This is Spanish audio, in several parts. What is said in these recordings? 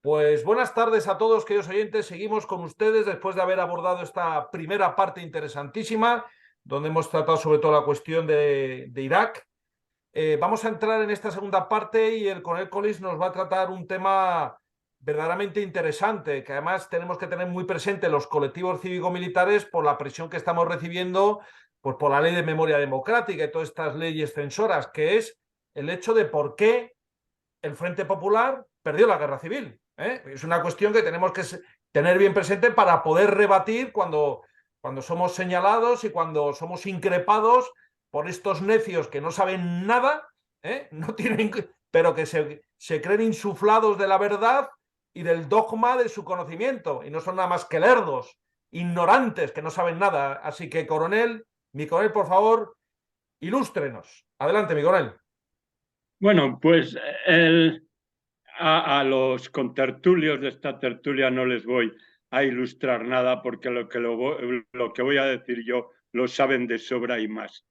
Pues buenas tardes a todos, queridos oyentes. Seguimos con ustedes después de haber abordado esta primera parte interesantísima, donde hemos tratado sobre todo la cuestión de Irak. Vamos a entrar en esta segunda parte y el coronel Collins nos va a tratar un tema verdaderamente interesante, que además tenemos que tener muy presente los colectivos cívico-militares por la presión que estamos recibiendo, pues por la ley de memoria democrática y todas estas leyes censoras, que es el hecho de por qué el Frente Popular perdió la guerra civil. Es una cuestión que tenemos que tener bien presente para poder rebatir cuando somos señalados y cuando somos increpados por estos necios que no saben nada, no tienen, pero que se creen insuflados de la verdad y del dogma de su conocimiento, y no son nada más que lerdos, ignorantes, que no saben nada. Así que, mi coronel, por favor, ilústrenos. Adelante, mi coronel. Bueno, pues a los contertulios de esta tertulia no les voy a ilustrar nada porque lo que voy a decir yo lo saben de sobra y más.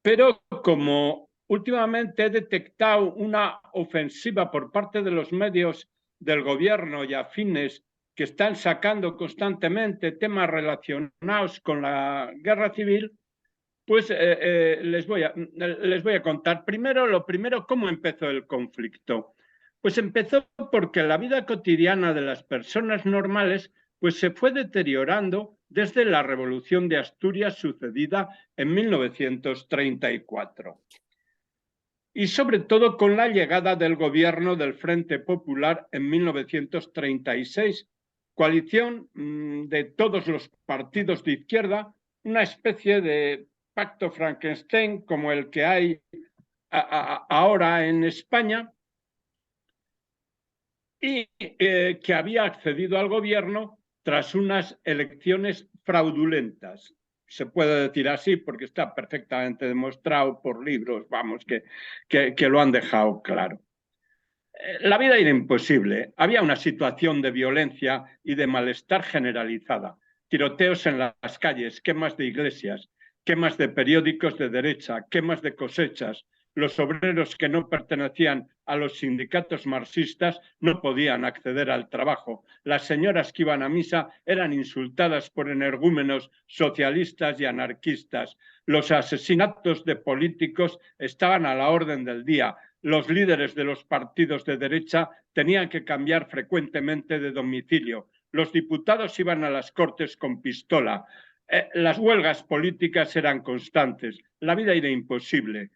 Pero como últimamente he detectado una ofensiva por parte de los medios del gobierno y afines que están sacando constantemente temas relacionados con la guerra civil, pues les voy a contar lo primero, cómo empezó el conflicto. Pues empezó porque la vida cotidiana de las personas normales pues se fue deteriorando desde la Revolución de Asturias sucedida en 1934. Y sobre todo con la llegada del gobierno del Frente Popular en 1936, coalición de todos los partidos de izquierda, una especie de pacto Frankenstein como el que hay ahora en España, y que había accedido al gobierno tras unas elecciones fraudulentas. Se puede decir así porque está perfectamente demostrado por libros, vamos, que lo han dejado claro. La vida era imposible. Había una situación de violencia y de malestar generalizada. Tiroteos en las calles, quemas de iglesias, quemas de periódicos de derecha, quemas de cosechas. Los obreros que no pertenecían a los sindicatos marxistas no podían acceder al trabajo. Las señoras que iban a misa eran insultadas por energúmenos socialistas y anarquistas. Los asesinatos de políticos estaban a la orden del día. Los líderes de los partidos de derecha tenían que cambiar frecuentemente de domicilio. Los diputados iban a las Cortes con pistola. Las huelgas políticas eran constantes. La vida era imposible.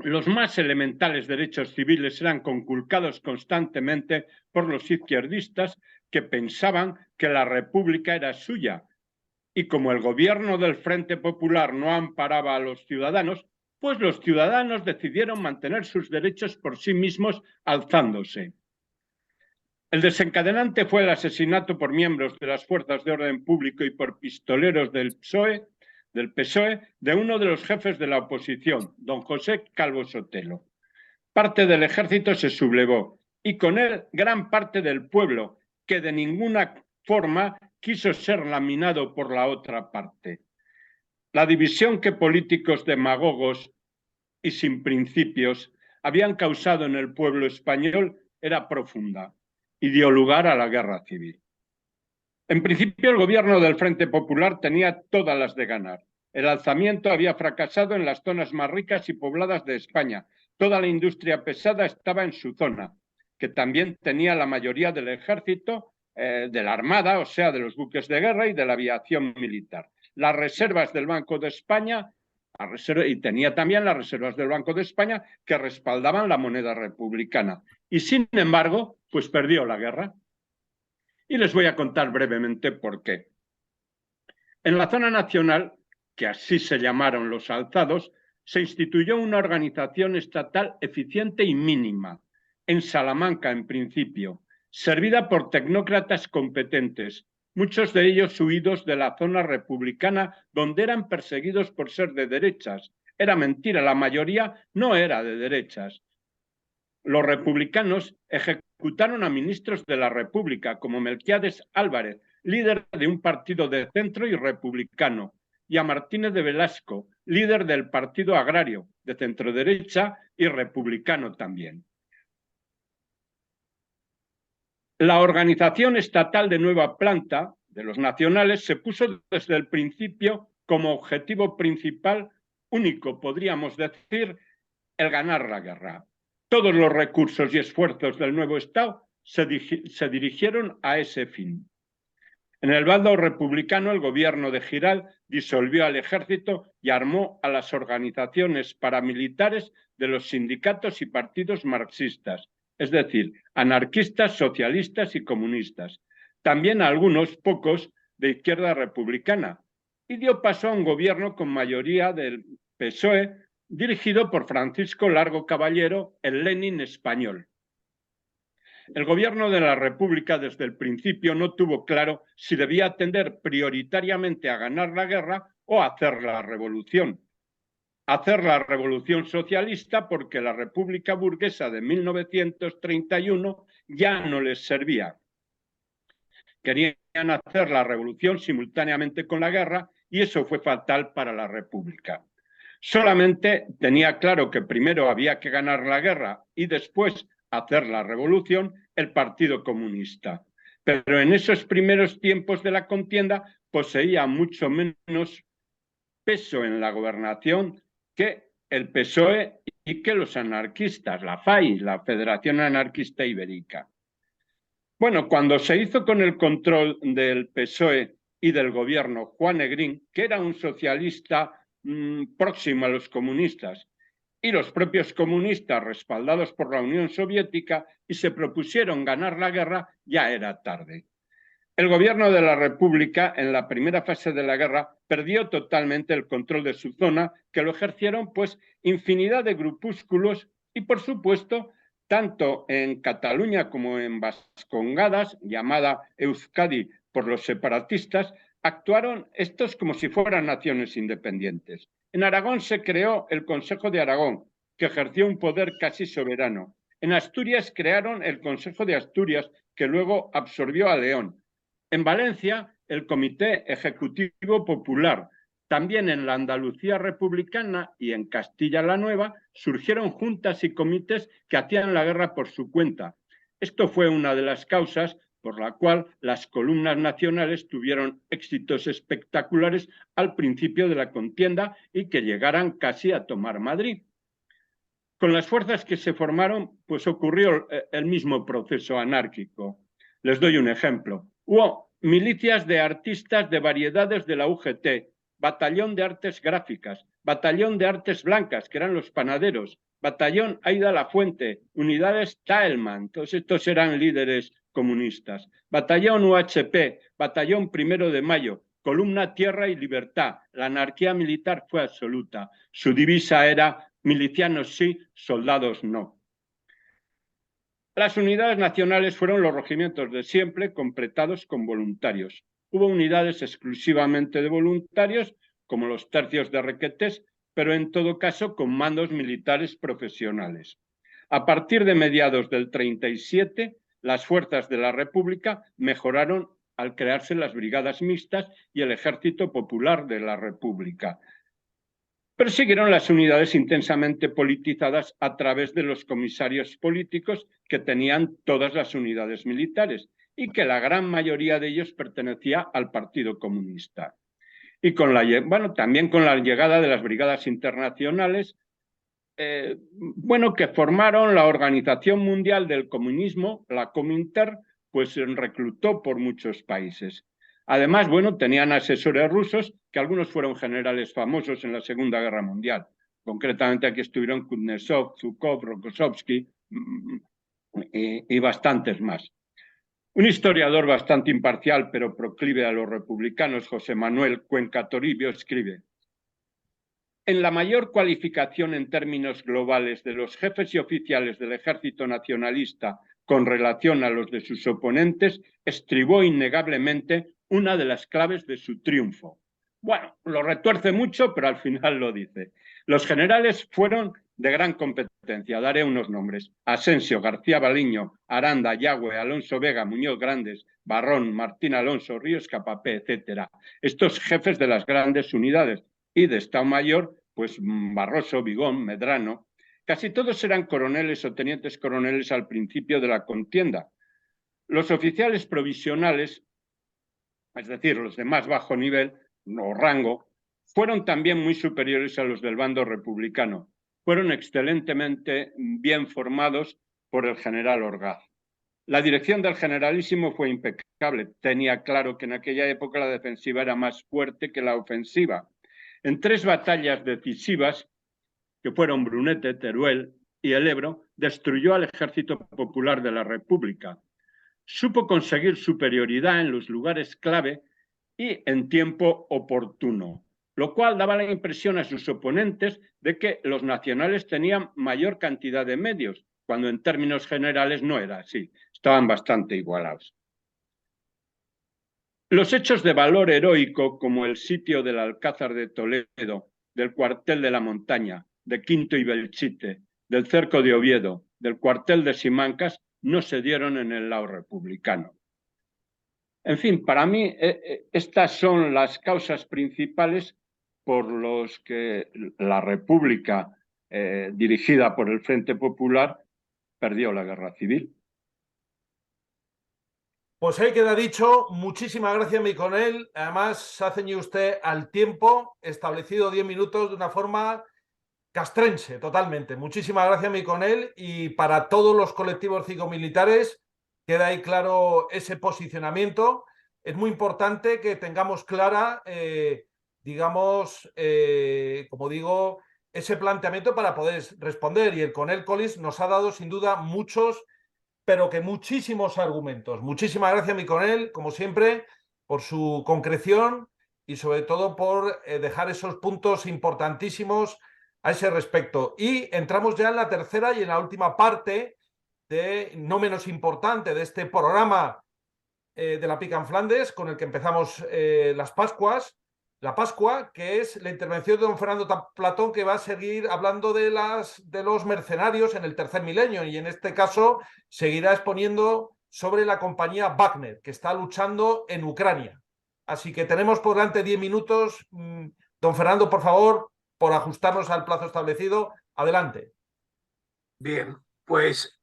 Los más elementales derechos civiles eran conculcados constantemente por los izquierdistas que pensaban que la República era suya. Y como el gobierno del Frente Popular no amparaba a los ciudadanos, pues los ciudadanos decidieron mantener sus derechos por sí mismos alzándose. El desencadenante fue el asesinato por miembros de las fuerzas de orden público y por pistoleros del PSOE, de uno de los jefes de la oposición, don José Calvo Sotelo. Parte del ejército se sublevó y con él gran parte del pueblo, que de ninguna forma quiso ser laminado por la otra parte. La división que políticos demagogos y sin principios habían causado en el pueblo español era profunda y dio lugar a la guerra civil. En principio, el gobierno del Frente Popular tenía todas las de ganar. El alzamiento había fracasado en las zonas más ricas y pobladas de España. Toda la industria pesada estaba en su zona, que también tenía la mayoría del ejército, de la armada, o sea, de los buques de guerra y de la aviación militar. Las reservas del Banco de España, y tenía también las reservas del Banco de España que respaldaban la moneda republicana. Y sin embargo, pues perdió la guerra. Y les voy a contar brevemente por qué. En la zona nacional, que así se llamaron los alzados, se instituyó una organización estatal eficiente y mínima, en Salamanca en principio, servida por tecnócratas competentes, muchos de ellos huidos de la zona republicana donde eran perseguidos por ser de derechas. Era mentira, la mayoría no era de derechas. Los republicanos ejecutaron a ministros de la República, como Melquiades Álvarez, líder de un partido de centro y republicano, y a Martínez de Velasco, líder del Partido Agrario, de centroderecha y republicano también. La organización estatal de nueva planta de los nacionales se puso desde el principio como objetivo principal, único, podríamos decir, el ganar la guerra. Todos los recursos y esfuerzos del nuevo Estado se dirigieron a ese fin. En el bando republicano, el gobierno de Giral disolvió al ejército y armó a las organizaciones paramilitares de los sindicatos y partidos marxistas, es decir, anarquistas, socialistas y comunistas. También a algunos pocos de izquierda republicana, y dio paso a un gobierno con mayoría del PSOE, dirigido por Francisco Largo Caballero, el Lenin español. El gobierno de la República desde el principio no tuvo claro si debía atender prioritariamente a ganar la guerra o a hacer la revolución. Hacer la revolución socialista porque la República burguesa de 1931 ya no les servía. Querían hacer la revolución simultáneamente con la guerra y eso fue fatal para la República. Solamente tenía claro que primero había que ganar la guerra y después hacer la revolución el Partido Comunista. Pero en esos primeros tiempos de la contienda poseía mucho menos peso en la gobernación que el PSOE y que los anarquistas, la FAI, la Federación Anarquista Ibérica. Bueno, cuando se hizo con el control del PSOE y del gobierno Juan Negrín, que era un socialista próximo a los comunistas, y los propios comunistas respaldados por la Unión Soviética, y se propusieron ganar la guerra, ya era tarde. El gobierno de la República, en la primera fase de la guerra, perdió totalmente el control de su zona, que lo ejercieron pues infinidad de grupúsculos y, por supuesto, tanto en Cataluña como en Vascongadas, llamada Euskadi por los separatistas, actuaron estos como si fueran naciones independientes. En Aragón se creó el Consejo de Aragón, que ejerció un poder casi soberano. En Asturias crearon el Consejo de Asturias, que luego absorbió a León. En Valencia, el Comité Ejecutivo Popular. También en la Andalucía republicana y en Castilla la Nueva surgieron juntas y comités que hacían la guerra por su cuenta. Esto fue una de las causas por la cual las columnas nacionales tuvieron éxitos espectaculares al principio de la contienda y que llegaran casi a tomar Madrid. Con las fuerzas que se formaron, pues ocurrió el mismo proceso anárquico. Les doy un ejemplo. Hubo milicias de artistas de variedades de la UGT, Batallón de Artes Gráficas, Batallón de Artes Blancas, que eran los panaderos, Batallón Aida Lafuente, Unidades Taelman, todos estos eran líderes comunistas, Batallón UHP, Batallón 1 de Mayo, Columna Tierra y Libertad. La anarquía militar fue absoluta. Su divisa era milicianos sí, soldados no. Las unidades nacionales fueron los regimientos de siempre, completados con voluntarios. Hubo unidades exclusivamente de voluntarios, como los tercios de Requetés, pero en todo caso con mandos militares profesionales. A partir de mediados del 37, las fuerzas de la República mejoraron al crearse las brigadas mixtas y el Ejército Popular de la República. Persiguieron las unidades intensamente politizadas a través de los comisarios políticos que tenían todas las unidades militares y que la gran mayoría de ellos pertenecía al Partido Comunista. Y también con la llegada de las brigadas internacionales, que formaron la Organización Mundial del Comunismo, la Cominter, pues reclutó por muchos países. Además, tenían asesores rusos, que algunos fueron generales famosos en la Segunda Guerra Mundial. Concretamente aquí estuvieron Kuznetsov, Zhukov, Rokossovsky y bastantes más. Un historiador bastante imparcial, pero proclive a los republicanos, José Manuel Cuenca Toribio, escribe: en la mayor cualificación en términos globales de los jefes y oficiales del ejército nacionalista con relación a los de sus oponentes, estribó innegablemente una de las claves de su triunfo. Bueno, lo retuerce mucho, pero al final lo dice. Los generales fueron de gran competencia. Daré unos nombres: Asensio, García Baliño, Aranda, Yagüe, Alonso Vega, Muñoz Grandes, Barrón, Martín Alonso, Ríos Capapé, etc. Estos jefes de las grandes unidades. Y de Estado Mayor, pues Barroso, Vigón, Medrano. Casi todos eran coroneles o tenientes coroneles al principio de la contienda. Los oficiales provisionales, es decir, los de más bajo nivel o rango, fueron también muy superiores a los del bando republicano. Fueron excelentemente bien formados por el general Orgaz. La dirección del generalísimo fue impecable. Tenía claro que en aquella época la defensiva era más fuerte que la ofensiva. En 3 batallas decisivas, que fueron Brunete, Teruel y el Ebro, destruyó al ejército popular de la República. Supo conseguir superioridad en los lugares clave y en tiempo oportuno, lo cual daba la impresión a sus oponentes de que los nacionales tenían mayor cantidad de medios, cuando en términos generales no era así, estaban bastante igualados. Los hechos de valor heroico, como el sitio del Alcázar de Toledo, del cuartel de la Montaña, de Quinto y Belchite, del cerco de Oviedo, del cuartel de Simancas, no se dieron en el lado republicano. En fin, para mí estas son las causas principales por los que la República, dirigida por el Frente Popular, perdió la guerra civil. Pues ahí queda dicho. Muchísimas gracias, mi coronel. Además, se ha ceñido usted al tiempo establecido 10 minutos de una forma castrense, totalmente. Muchísimas gracias, mi coronel. Y para todos los colectivos cívico-militares, queda ahí claro ese posicionamiento. Es muy importante que tengamos clara, digamos, como digo, ese planteamiento para poder responder. Y el coronel Collins nos ha dado, sin duda, muchos, pero que muchísimos argumentos. Muchísimas gracias, mi coronel, como siempre, por su concreción y sobre todo por dejar esos puntos importantísimos a ese respecto. Y entramos ya en la tercera y en la última parte, no menos importante, de este programa de la Pica en Flandes, con el que empezamos las Pascuas. La Pascua, que es la intervención de don Fernando Platón, que va a seguir hablando de los mercenarios en el tercer milenio, y en este caso seguirá exponiendo sobre la compañía Wagner, que está luchando en Ucrania. Así que tenemos por delante 10 minutos. Don Fernando, por favor, por ajustarnos al plazo establecido, adelante. Bien, pues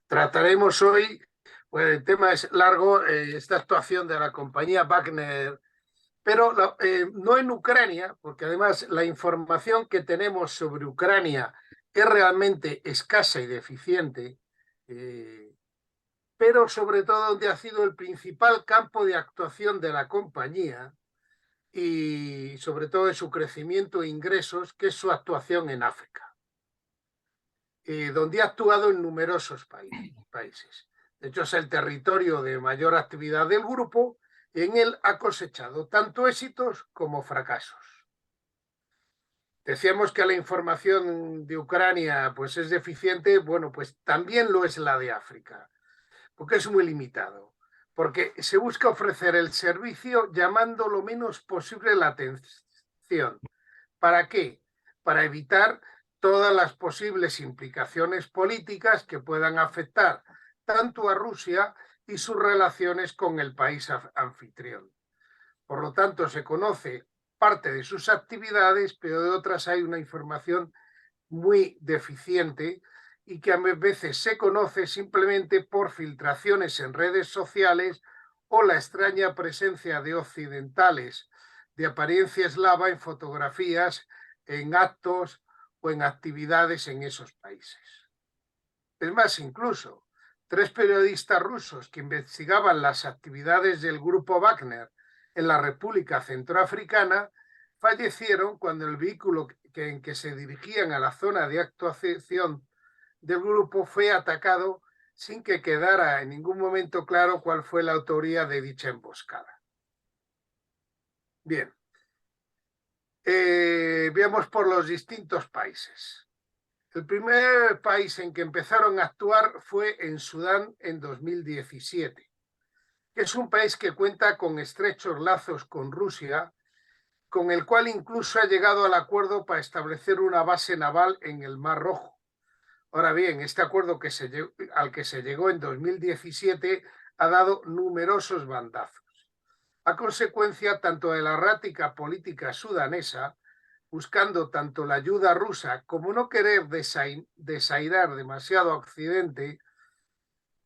trataremos hoy, pues el tema es largo, esta actuación de la compañía Wagner, pero no en Ucrania, porque además la información que tenemos sobre Ucrania es realmente escasa y deficiente, pero sobre todo donde ha sido el principal campo de actuación de la compañía y sobre todo de su crecimiento e ingresos, que es su actuación en África. Donde ha actuado en numerosos países. De hecho, es el territorio de mayor actividad del grupo y en él ha cosechado tanto éxitos como fracasos. Decíamos que la información de Ucrania pues, es deficiente, bueno, pues también lo es la de África, porque es muy limitado, porque se busca ofrecer el servicio llamando lo menos posible la atención. ¿Para qué? Para evitar todas las posibles implicaciones políticas que puedan afectar tanto a Rusia y sus relaciones con el país anfitrión. Por lo tanto, se conoce parte de sus actividades, pero de otras hay una información muy deficiente y que a veces se conoce simplemente por filtraciones en redes sociales o la extraña presencia de occidentales de apariencia eslava en fotografías, en actos o en actividades en esos países. Es más, incluso 3 periodistas rusos que investigaban las actividades del grupo Wagner en la República Centroafricana fallecieron cuando el vehículo en que se dirigían a la zona de actuación del grupo fue atacado sin que quedara en ningún momento claro cuál fue la autoría de dicha emboscada. Bien, veamos por los distintos países. El primer país en que empezaron a actuar fue en Sudán en 2017, que es un país que cuenta con estrechos lazos con Rusia, con el cual incluso ha llegado al acuerdo para establecer una base naval en el Mar Rojo. Ahora bien, este acuerdo al que se llegó en 2017 ha dado numerosos bandazos. A consecuencia tanto de la errática política sudanesa, buscando tanto la ayuda rusa como no querer desairar demasiado a Occidente,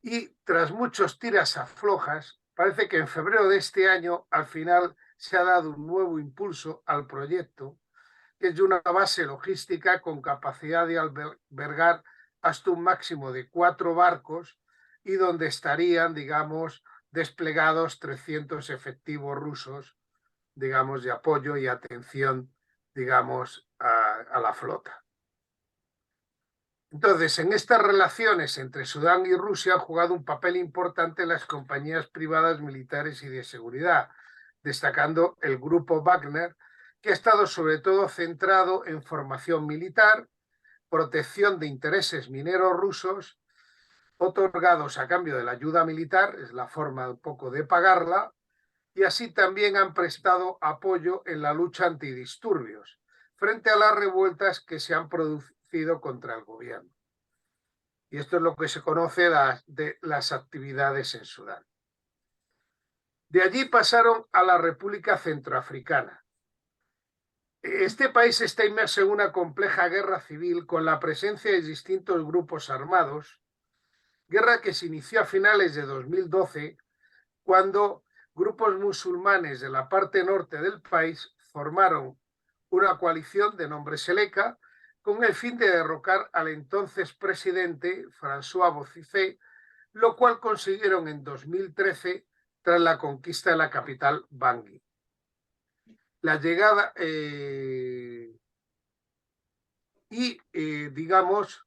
y tras muchos tiras aflojas, parece que en febrero de este año al final se ha dado un nuevo impulso al proyecto, que es de una base logística con capacidad de albergar hasta un máximo de 4 barcos y donde estarían, digamos, desplegados 300 efectivos rusos, digamos, de apoyo y atención, digamos, a la flota. Entonces, en estas relaciones entre Sudán y Rusia han jugado un papel importante las compañías privadas militares y de seguridad, destacando el grupo Wagner, que ha estado sobre todo centrado en formación militar, protección de intereses mineros rusos, otorgados a cambio de la ayuda militar, es la forma un poco de pagarla, y así también han prestado apoyo en la lucha antidisturbios, frente a las revueltas que se han producido contra el gobierno. Y esto es lo que se conoce de las actividades en Sudán. De allí pasaron a la República Centroafricana. Este país está inmerso en una compleja guerra civil con la presencia de distintos grupos armados, guerra que se inició a finales de 2012, cuando grupos musulmanes de la parte norte del país formaron una coalición de nombre Seleka con el fin de derrocar al entonces presidente François Bozizé, lo cual consiguieron en 2013 tras la conquista de la capital Bangui. La llegada digamos,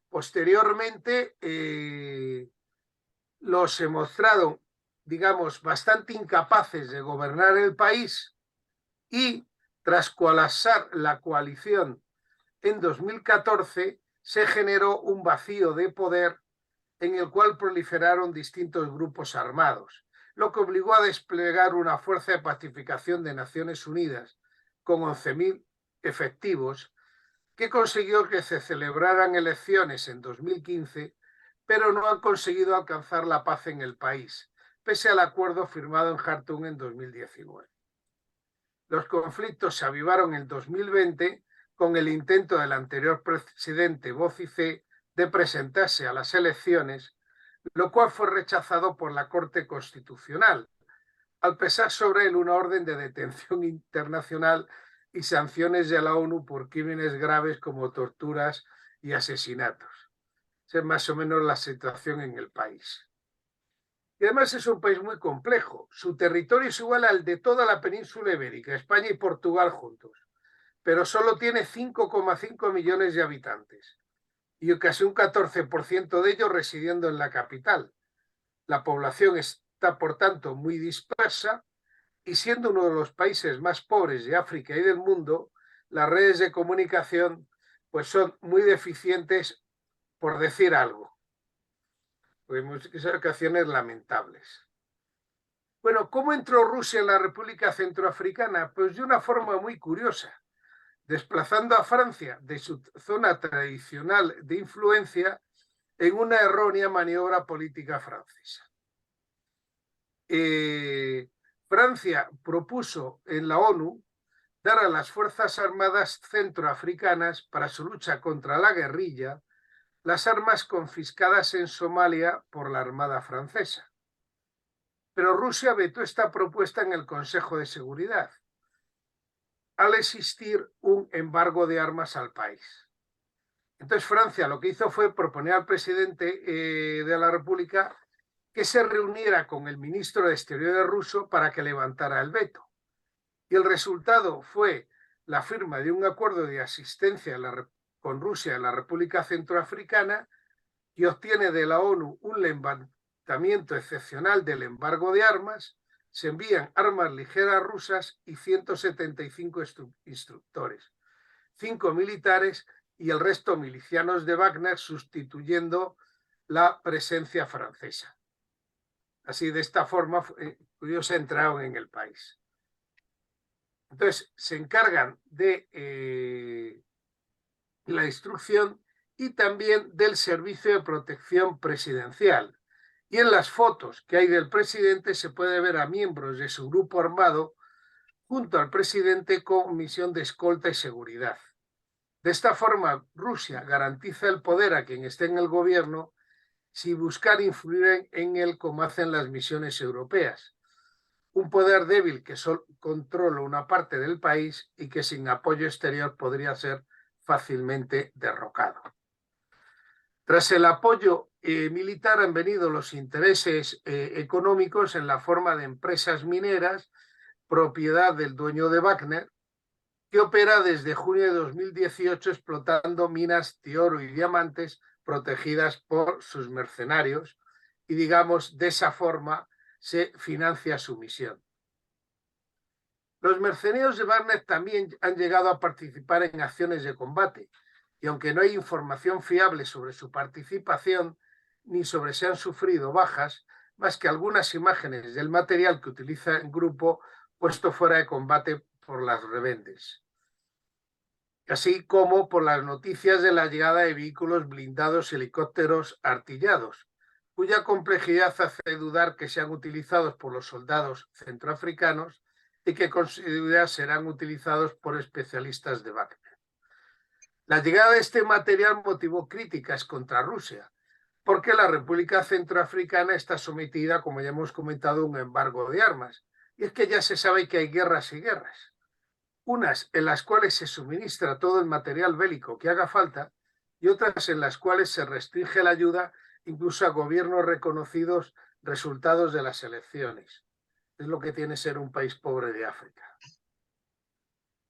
posteriormente los se mostraron, digamos, bastante incapaces de gobernar el país y tras colapsar la coalición en 2014 se generó un vacío de poder en el cual proliferaron distintos grupos armados, lo que obligó a desplegar una fuerza de pacificación de Naciones Unidas con 11.000 efectivos, que consiguió que se celebraran elecciones en 2015, pero no han conseguido alcanzar la paz en el país, pese al acuerdo firmado en Jartum en 2019. Los conflictos se avivaron en 2020 con el intento del anterior presidente Bozizé de presentarse a las elecciones, lo cual fue rechazado por la Corte Constitucional, al pesar sobre él una orden de detención internacional y sanciones de la ONU por crímenes graves como torturas y asesinatos. Esa es más o menos la situación en el país. Y además es un país muy complejo. Su territorio es igual al de toda la península ibérica, España y Portugal juntos, pero solo tiene 5,5 millones de habitantes y casi un 14% de ellos residiendo en la capital. La población está, por tanto, muy dispersa y siendo uno de los países más pobres de África y del mundo, las redes de comunicación pues son muy deficientes, por decir algo. Pues muchas ocasiones lamentables. Bueno, ¿cómo entró Rusia en la República Centroafricana? Pues de una forma muy curiosa, desplazando a Francia de su zona tradicional de influencia en una errónea maniobra política francesa. Francia propuso en la ONU dar a las Fuerzas Armadas centroafricanas para su lucha contra la guerrilla las armas confiscadas en Somalia por la Armada francesa. Pero Rusia vetó esta propuesta en el Consejo de Seguridad, al existir un embargo de armas al país. Entonces Francia lo que hizo fue proponer al presidente de la República que se reuniera con el ministro de Exteriores ruso para que levantara el veto. Y el resultado fue la firma de un acuerdo de asistencia con Rusia en la República Centroafricana, que obtiene de la ONU un levantamiento excepcional del embargo de armas, se envían armas ligeras rusas y 175 instructores, 5 militares y el resto milicianos de Wagner, sustituyendo la presencia francesa. Así, de esta forma, ellos entraron en el país. Entonces, se encargan de la instrucción y también del servicio de protección presidencial. Y en las fotos que hay del presidente se puede ver a miembros de su grupo armado junto al presidente con misión de escolta y seguridad. De esta forma, Rusia garantiza el poder a quien esté en el gobierno sin buscar influir en él como hacen las misiones europeas. Un poder débil que solo controla una parte del país y que sin apoyo exterior podría ser fácilmente derrocado. Tras el apoyo militar han venido los intereses económicos en la forma de empresas mineras, propiedad del dueño de Wagner, que opera desde junio de 2018 explotando minas de oro y diamantes protegidas por sus mercenarios y, digamos, de esa forma se financia su misión. Los mercenarios de Wagner también han llegado a participar en acciones de combate, y aunque no hay información fiable sobre su participación ni sobre si han sufrido bajas, más que algunas imágenes del material que utiliza el grupo puesto fuera de combate por las rebendes, así como por las noticias de la llegada de vehículos blindados y helicópteros artillados, cuya complejidad hace dudar que sean utilizados por los soldados centroafricanos y que con seguridad serán utilizados por especialistas de Wagner. La llegada de este material motivó críticas contra Rusia, porque la República Centroafricana está sometida, como ya hemos comentado, a un embargo de armas. Y es que ya se sabe que hay guerras y guerras. Unas en las cuales se suministra todo el material bélico que haga falta y otras en las cuales se restringe la ayuda incluso a gobiernos reconocidos resultados de las elecciones. Es lo que tiene ser un país pobre de África.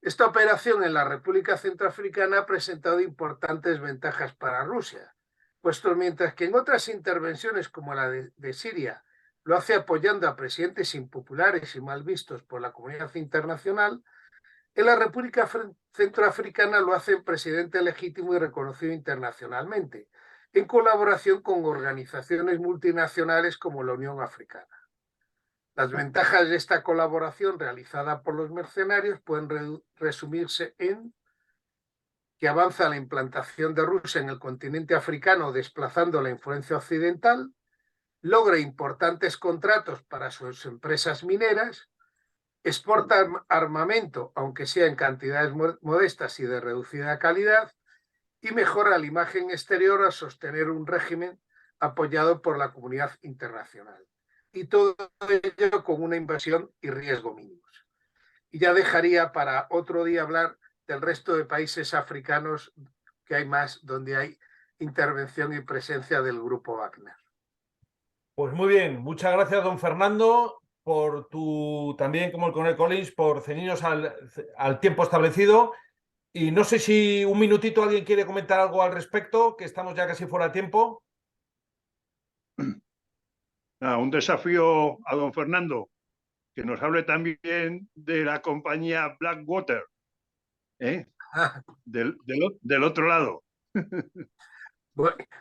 Esta operación en la República Centroafricana ha presentado importantes ventajas para Rusia, puesto mientras que en otras intervenciones como la de Siria lo hace apoyando a presidentes impopulares y mal vistos por la comunidad internacional, en la República Centroafricana lo hace un presidente legítimo y reconocido internacionalmente, en colaboración con organizaciones multinacionales como la Unión Africana. Las ventajas de esta colaboración realizada por los mercenarios pueden resumirse en que avanza la implantación de Rusia en el continente africano desplazando la influencia occidental, logra importantes contratos para sus empresas mineras, exporta armamento, aunque sea en cantidades modestas y de reducida calidad, y mejora la imagen exterior al sostener un régimen apoyado por la comunidad internacional. Y todo ello con una inversión y riesgo mínimos. Y ya dejaría para otro día hablar del resto de países africanos, que hay más, donde hay intervención y presencia del grupo Wagner. Pues muy bien, muchas gracias, don Fernando, por también como el coronel Collins, por ceñirnos al tiempo establecido. Y no sé si un minutito alguien quiere comentar algo al respecto, que estamos ya casi fuera de tiempo. Un desafío a don Fernando, que nos hable también de la compañía Blackwater, del otro lado.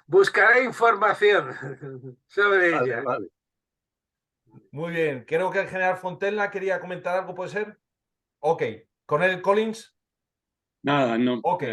Buscaré información sobre ella. Vale. Muy bien, creo que el general Fontella quería comentar algo, ¿puede ser? Ok, coronel Collins. Nada, no. Ok,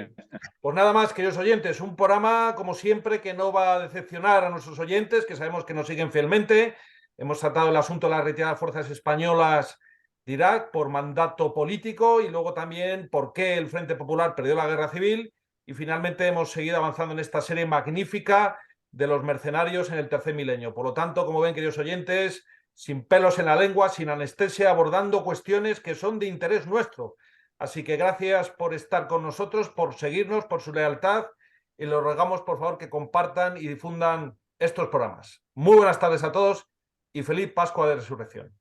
pues nada más, queridos oyentes, un programa, como siempre, que no va a decepcionar a nuestros oyentes, que sabemos que nos siguen fielmente. Hemos tratado el asunto de la retirada de fuerzas españolas de Irak por mandato político y luego también por qué el Frente Popular perdió la guerra civil, y finalmente hemos seguido avanzando en esta serie magnífica de los mercenarios en el tercer milenio. Por lo tanto, como ven, queridos oyentes, sin pelos en la lengua, sin anestesia, abordando cuestiones que son de interés nuestro. Así que gracias por estar con nosotros, por seguirnos, por su lealtad, y les rogamos, por favor, que compartan y difundan estos programas. Muy buenas tardes a todos y feliz Pascua de Resurrección.